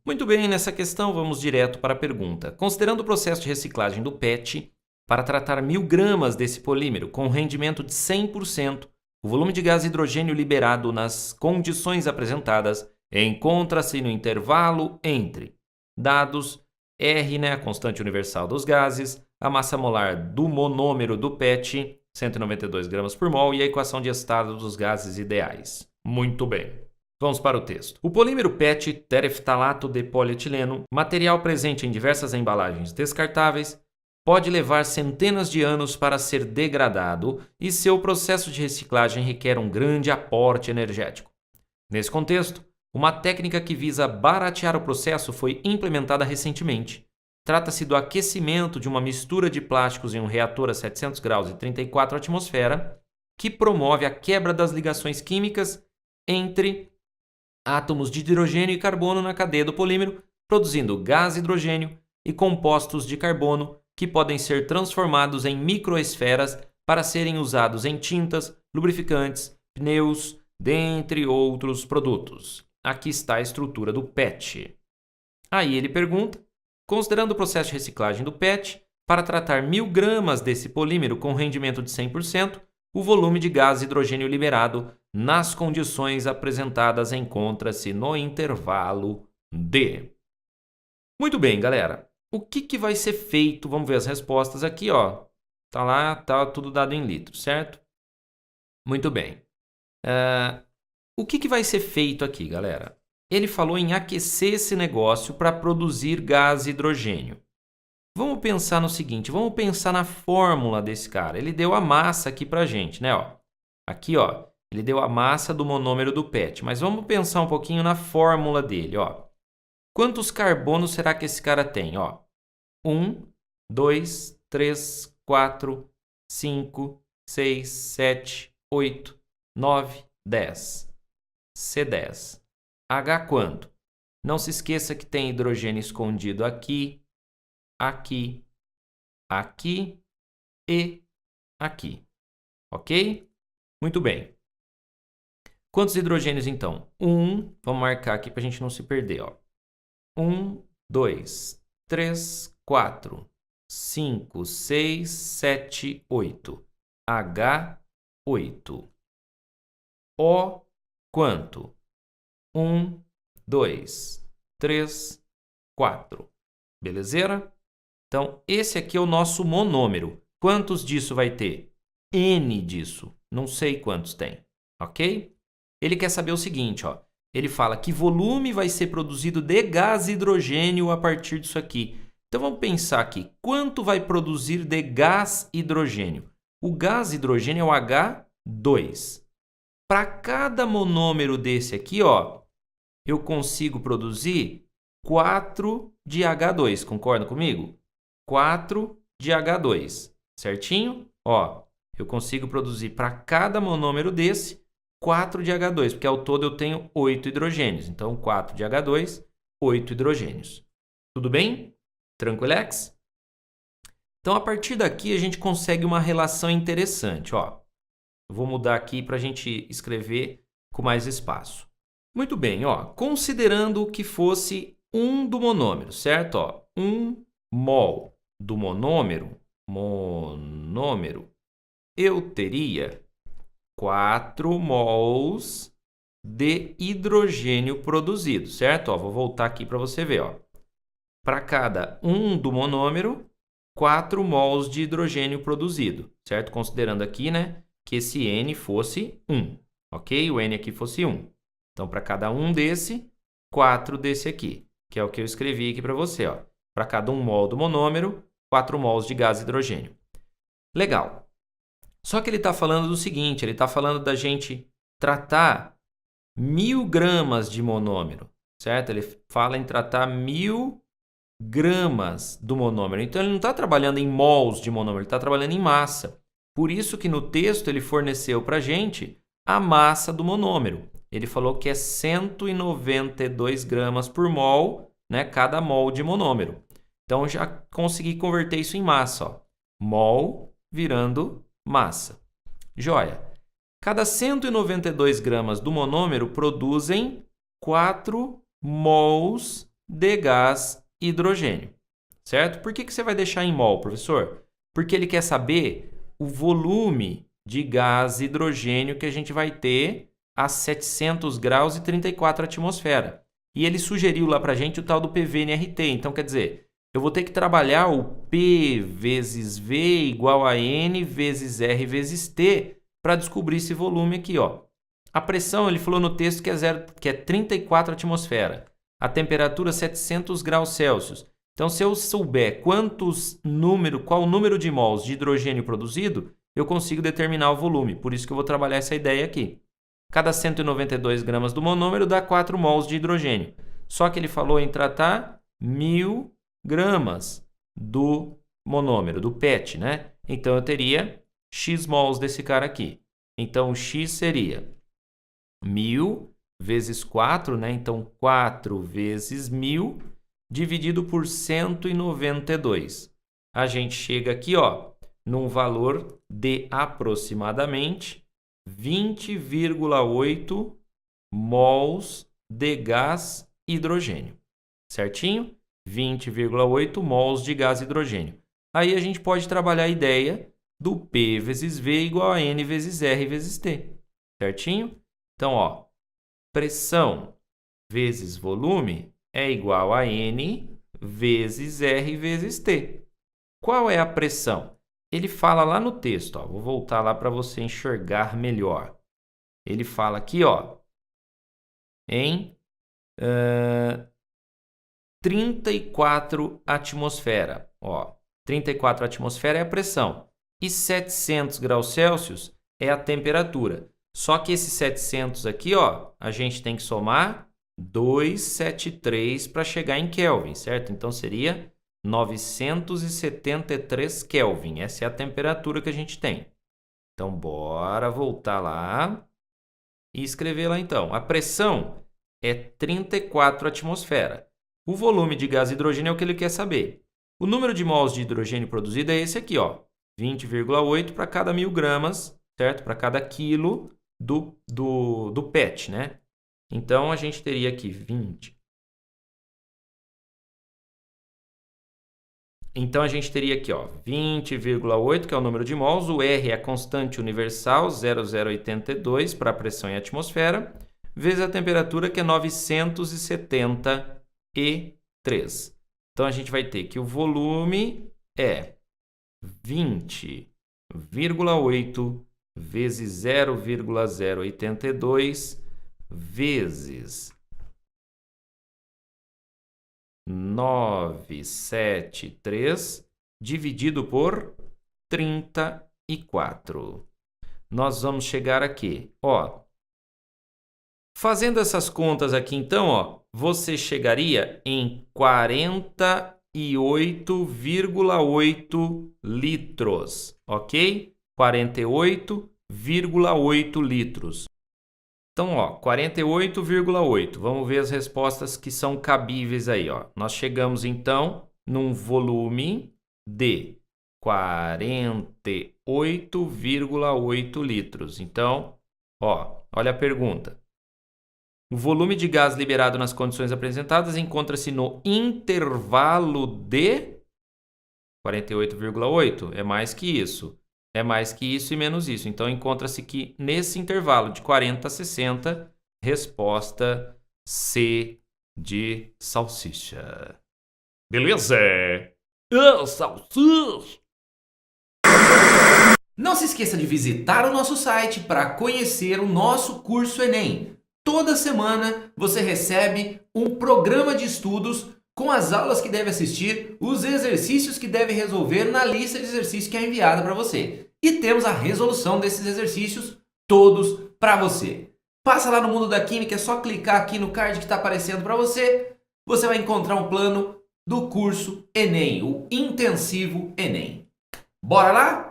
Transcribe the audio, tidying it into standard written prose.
Muito bem, nessa questão vamos direto para a pergunta. Considerando o processo de reciclagem do PET, para tratar 1000 gramas desse polímero com rendimento de 100%, o volume de gás hidrogênio liberado nas condições apresentadas encontra-se no intervalo entre dados R, a constante universal dos gases, a massa molar do monômero do PET, 192 gramas por mol, e a equação de estado dos gases ideais. Muito bem. Vamos para o texto. O polímero PET, tereftalato de polietileno, material presente em diversas embalagens descartáveis, pode levar centenas de anos para ser degradado e seu processo de reciclagem requer um grande aporte energético. Nesse contexto, uma técnica que visa baratear o processo foi implementada recentemente. Trata-se do aquecimento de uma mistura de plásticos em um reator a 700 graus e 34 atmosfera, que promove a quebra das ligações químicas entre átomos de hidrogênio e carbono na cadeia do polímero, produzindo gás hidrogênio e compostos de carbono que podem ser transformados em microesferas para serem usados em tintas, lubrificantes, pneus, dentre outros produtos. Aqui está a estrutura do PET. Aí ele pergunta, considerando o processo de reciclagem do PET, para tratar 1000 gramas desse polímero com rendimento de 100%, o volume de gás hidrogênio liberado nas condições apresentadas encontra-se no intervalo D. Muito bem, galera. O que vai ser feito? Vamos ver as respostas aqui, ó. Tá lá, tá tudo dado em litros, certo? Muito bem. O que vai ser feito aqui, galera? Ele falou em aquecer esse negócio para produzir gás hidrogênio. Vamos pensar no seguinte, vamos pensar na fórmula desse cara. Ele deu a massa aqui pra gente, né? Ó. Aqui, ó, ele deu a massa do monômero do PET, mas vamos pensar um pouquinho na fórmula dele, ó. Quantos carbonos será que esse cara tem? Ó, 1, 2, 3, 4, 5, 6, 7, 8, 9, 10. C10. H quanto? Não se esqueça que tem hidrogênio escondido aqui, aqui, aqui e aqui. Ok? Muito bem. Quantos hidrogênios então? 1, vamos marcar aqui para a gente não se perder, ó. 1, 2, 3, 4, 5, 6, 7, 8. H8. O quanto? 1, 2, 3, 4. Belezeira? Então, esse aqui é o nosso monômero. Quantos disso vai ter? N disso. Não sei quantos tem. Ok? Ele quer saber o seguinte, ó. Ele fala que volume vai ser produzido de gás hidrogênio a partir disso aqui. Então, vamos pensar aqui. Quanto vai produzir de gás hidrogênio? O gás hidrogênio é o H2. Para cada monômero desse aqui, ó, eu consigo produzir 4 de H2. Concorda comigo? 4 de H2. Certinho? Ó, eu consigo produzir para cada monômero desse 4 de H2, porque ao todo eu tenho 8 hidrogênios. Então, 4 de H2, 8 hidrogênios. Tudo bem? Tranquilex? Então, a partir daqui, a gente consegue uma relação interessante. Ó, eu vou mudar aqui para a gente escrever com mais espaço. Muito bem, ó, considerando que fosse 1 do monômero, certo? Ó, 1 mol do monômero, eu teria 4 mols de hidrogênio produzido, certo? Ó, vou voltar aqui para você ver. Ó. Para cada 1 do monômero, 4 mols de hidrogênio produzido, certo? Considerando aqui, né, que esse N fosse 1, ok? O N aqui fosse 1. Então, para cada um desse, 4 desse aqui, que é o que eu escrevi aqui para você. Para cada 1 mol do monômero, 4 mols de gás hidrogênio. Legal. Só que ele está falando do seguinte, ele está falando da gente tratar 1000 gramas de monômero, certo? Ele fala em tratar 1000 gramas do monômero. Então, ele não está trabalhando em mols de monômero, ele está trabalhando em massa. Por isso que no texto ele forneceu para a gente a massa do monômero. Ele falou que é 192 gramas por mol, né, cada mol de monômero. Então, já consegui converter isso em massa. Ó. Mol virando massa. Joia. Cada 192 gramas do monômero produzem 4 mols de gás hidrogênio, certo? Por que você vai deixar em mol, professor? Porque ele quer saber o volume de gás hidrogênio que a gente vai ter a 700 graus e 34 atmosfera. E ele sugeriu lá para a gente o tal do PV-NRT. Então, quer dizer, eu vou ter que trabalhar o P vezes V igual a N vezes R vezes T para descobrir esse volume aqui, ó. A pressão, ele falou no texto que é 34 atmosfera. A temperatura 700 graus Celsius. Então, se eu souber qual o número de mols de hidrogênio produzido, eu consigo determinar o volume. Por isso que eu vou trabalhar essa ideia aqui. Cada 192 gramas do monômero dá 4 mols de hidrogênio. Só que ele falou em tratar 1000 gramas do monômero, do PET, né? Então, eu teria X mols desse cara aqui. Então, o X seria 1000 vezes 4, né? Então, 4 vezes 1000 dividido por 192. A gente chega aqui, ó, num valor de aproximadamente 20,8 mols de gás hidrogênio. Certinho? 20,8 mols de gás hidrogênio. Aí a gente pode trabalhar a ideia do P vezes V igual a N vezes R vezes T. Certinho? Então, ó, pressão vezes volume é igual a N vezes R vezes T. Qual é a pressão? Ele fala lá no texto, ó, vou voltar lá para você enxergar melhor. Ele fala aqui, ó, em 34 atmosfera. Ó, 34 atmosfera é a pressão e 700 graus Celsius é a temperatura. Só que esses 700 aqui, ó, a gente tem que somar 273 para chegar em Kelvin, certo? Então, seria 973 Kelvin. Essa é a temperatura que a gente tem. Então, bora voltar lá e escrever lá, então. A pressão é 34 atmosfera. O volume de gás hidrogênio é o que ele quer saber. O número de mols de hidrogênio produzido é esse aqui, ó, 20,8 para cada 1000 gramas, certo? Para cada quilo do PET, né? Então, a gente teria aqui 20. Então, a gente teria aqui, ó, 20,8, que é o número de mols. O R é a constante universal, 0,082 para a pressão em atmosfera, vezes a temperatura, que é 973. Então, a gente vai ter que o volume é 20,8 vezes 0,082 vezes 973 dividido por 34. Nós vamos chegar aqui, ó. Fazendo essas contas aqui, então, ó, você chegaria em 48,8 litros, ok? 48,8 litros. Então, ó, 48,8. Vamos ver as respostas que são cabíveis aí, ó. Nós chegamos, então, num volume de 48,8 litros. Então, ó, olha a pergunta. O volume de gás liberado nas condições apresentadas encontra-se no intervalo de 48,8. É mais que isso. É mais que isso e menos isso. Então, encontra-se que nesse intervalo de 40 a 60, resposta C de salsicha. Beleza? Salsicha! Não se esqueça de visitar o nosso site para conhecer o nosso curso Enem. Toda semana você recebe um programa de estudos com as aulas que deve assistir, os exercícios que deve resolver na lista de exercícios que é enviada para você. E temos a resolução desses exercícios todos para você. Passa lá no Mundo da Química, é só clicar aqui no card que está aparecendo para você. Você vai encontrar um plano do curso Enem, o Intensivo Enem. Bora lá?